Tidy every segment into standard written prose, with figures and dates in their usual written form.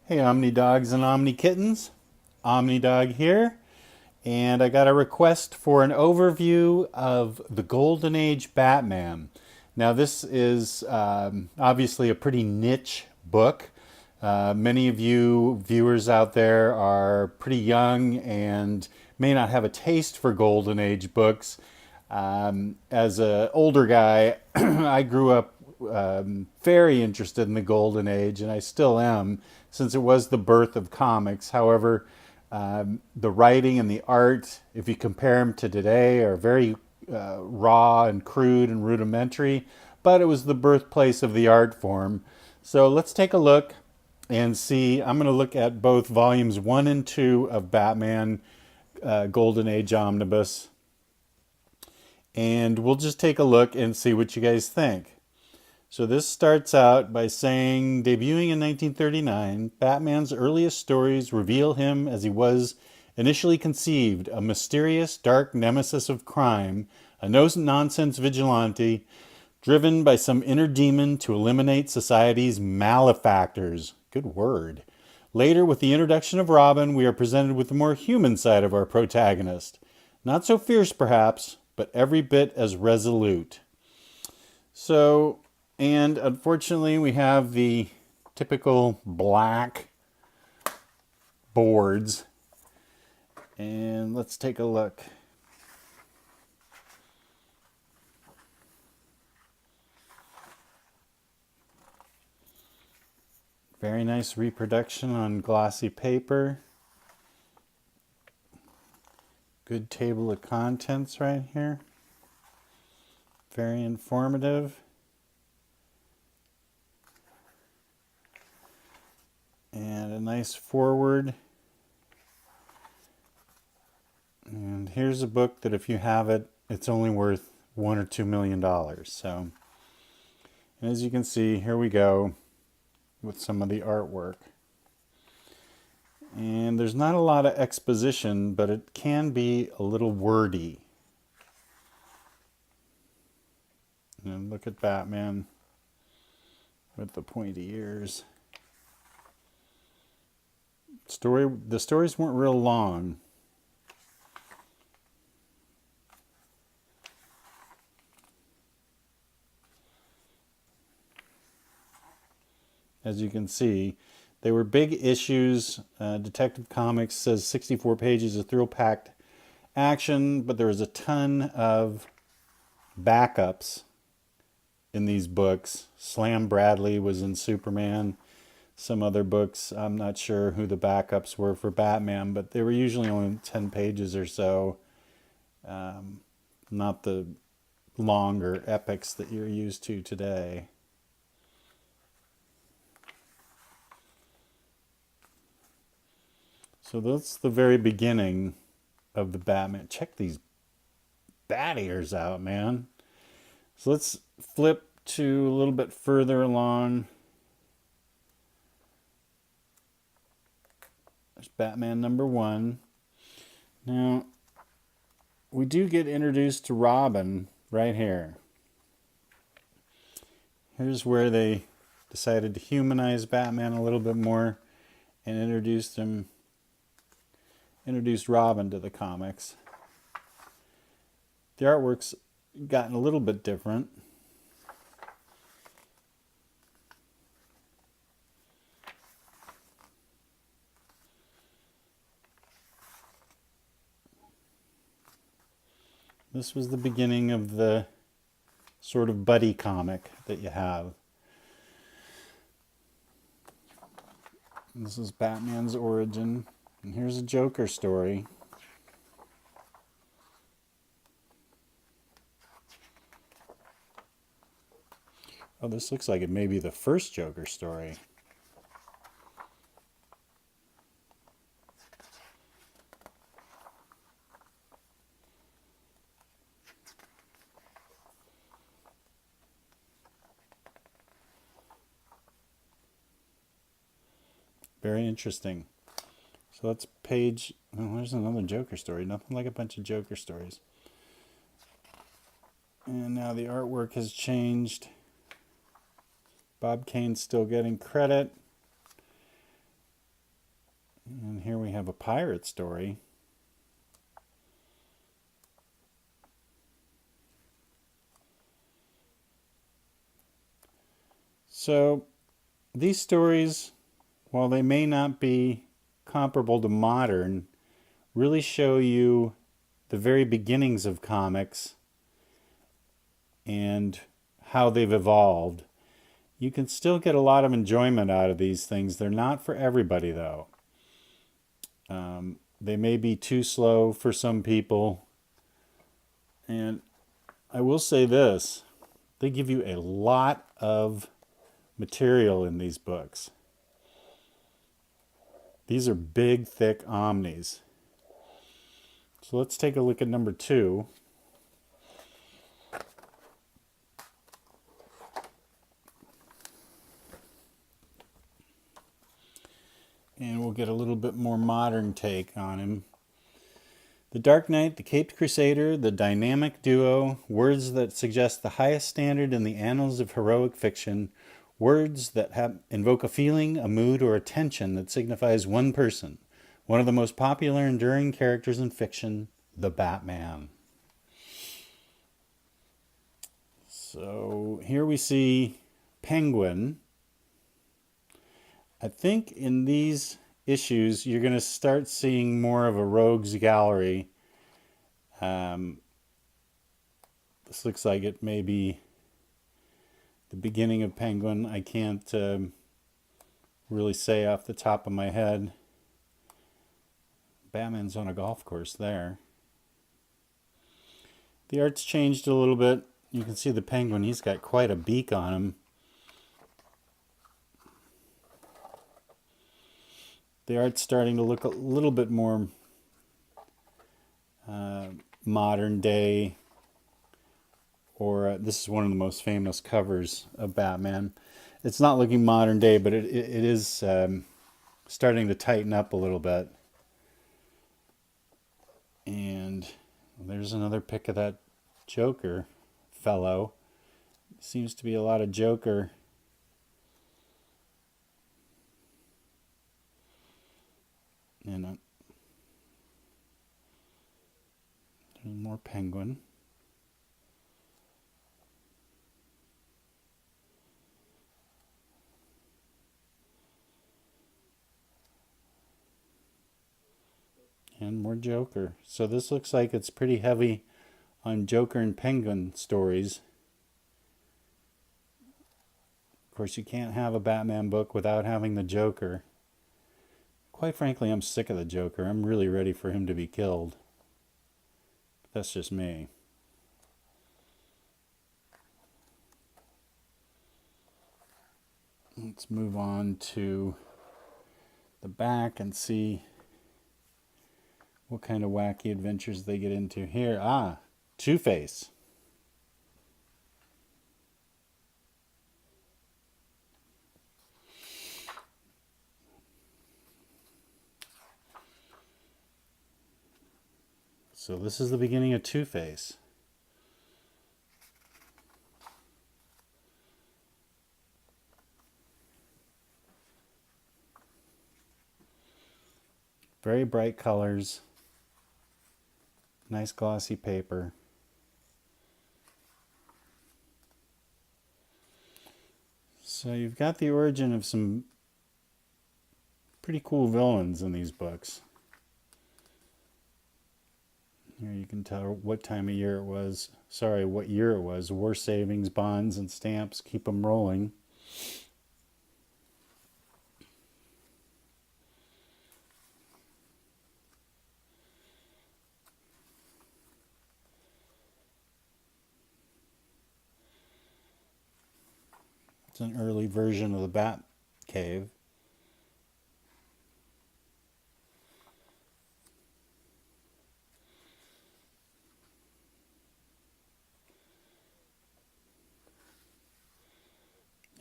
Hey Omni Dogs and Omni Kittens, Omni Dog here, and I got a request for an overview of the Golden Age Batman. Now this is obviously a pretty niche book. Many of you viewers out there are pretty young and may not have a taste for Golden Age books. As an older guy, I grew up very interested in the Golden Age, and I still am, since it was the birth of comics. However, the writing and the art, if you compare them to today, are very raw and crude and rudimentary, but it was the birthplace of the art form. So let's take a look and see. I'm going to look at both volumes 1 and 2 of Batman Golden Age Omnibus, and we'll just take a look and see what you guys think. So this starts out by saying, debuting in 1939, Batman's earliest stories reveal him as he was initially conceived, a mysterious, dark nemesis of crime, a no-nonsense vigilante, driven by some inner demon to eliminate society's malefactors. Good word. Later, with the introduction of Robin, we are presented with the more human side of our protagonist. Not so fierce, perhaps, but every bit as resolute. So, and unfortunately, we have the typical black boards. And let's take a look. Very nice reproduction on glossy paper. Good table of contents right here. Very informative. And a nice forward. And here's a book that if you have it, it's only worth $1 or $2 million. So, and as you can see, here we go with some of the artwork. And there's not a lot of exposition, but it can be a little wordy. And look at Batman with the pointy ears. The stories weren't real long. As you can see, they were big issues. Detective Comics says 64 pages of thrill-packed action, but there was a ton of backups in these books. Slam Bradley was in Superman. Some other books, I'm not sure who the backups were for Batman, but they were usually only 10 pages or so. Not the longer epics that you're used to today. So that's the very beginning of the Batman. Check these bat ears out, man. So let's flip to a little bit further along. There's Batman #1. Now, we do get introduced to Robin right here. Here's where they decided to humanize Batman a little bit more and introduced Robin to the comics. The artwork's gotten a little bit different. This was the beginning of the sort of buddy comic that you have. This is Batman's origin. And here's a Joker story. Oh, this looks like it may be the first Joker story. Very interesting. So that's page, oh, there's another Joker story. Nothing like a bunch of Joker stories. And now the artwork has changed. Bob Kane's still getting credit. have a pirate story. So these stories, while they may not be comparable to modern, really show you the very beginnings of comics and how they've evolved. You can still get a lot of enjoyment out of these things. They're not for everybody, though. They may be too slow for some people. And I will say this, they give you a lot of material in these books. These are big, thick omnis. So let's take a look at number 2. And we'll get a little bit more modern take on him. The Dark Knight, the Caped Crusader, the dynamic duo, words that suggest the highest standard in the annals of heroic fiction, words that invoke a feeling, a mood, or a tension that signifies one person, one of the most popular enduring characters in fiction, the Batman. So here we see Penguin. I think in these issues you're going to start seeing more of a rogues gallery. This looks like it may be the beginning of Penguin. I can't really say off the top of my head. Batman's on a golf course there. The art's changed a little bit. You can see the Penguin, he's got quite a beak on him. The art's starting to look a little bit more modern day, or this is one of the most famous covers of Batman. It's not looking modern day, but it is starting to tighten up a little bit. And there's another pic of that Joker fellow. Seems to be a lot of Joker. And there's more Penguin. And more Joker. So this looks like it's pretty heavy on Joker and Penguin stories. Of course, you can't have a Batman book without having the Joker. Quite frankly, I'm sick of the Joker. I'm really ready for him to be killed. But that's just me. Let's move on to the back and see what kind of wacky adventures they get into here. Two-Face. So this is the beginning of Two-Face. Very bright colors. Nice glossy paper. So you've got the origin of some pretty cool villains in these books. Here you can tell what time of year it was. Sorry, what year it was. War savings, bonds, and stamps keep them rolling. It's an early version of the Bat Cave.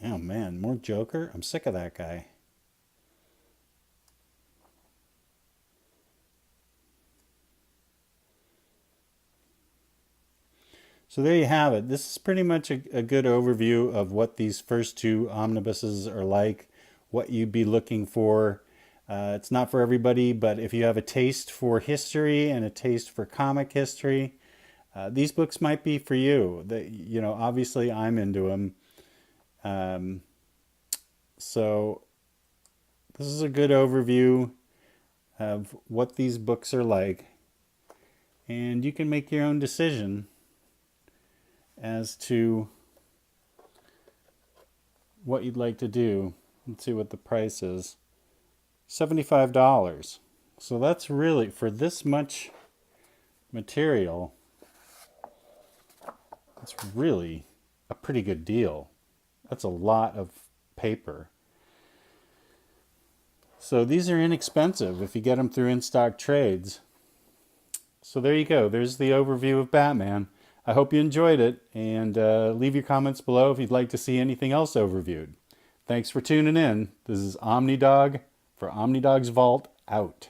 Oh man, more Joker? I'm sick of that guy. So there you have it. This is pretty much a good overview of what these first two omnibuses are like, what you'd be looking for. It's not for everybody, but if you have a taste for history and a taste for comic history, these books might be for you. Obviously I'm into them. So this is a good overview of what these books are like, and you can make your own decision as to what you'd like to do. Let's see what the price is. $75. So that's really, for this much material, it's really a pretty good deal. That's a lot of paper. So these are inexpensive if you get them through in-stock trades. So there you go. There's the overview of Batman. I hope you enjoyed it, and leave your comments below if you'd like to see anything else overviewed. Thanks for tuning in. This is OmniDog for OmniDog's Vault, out.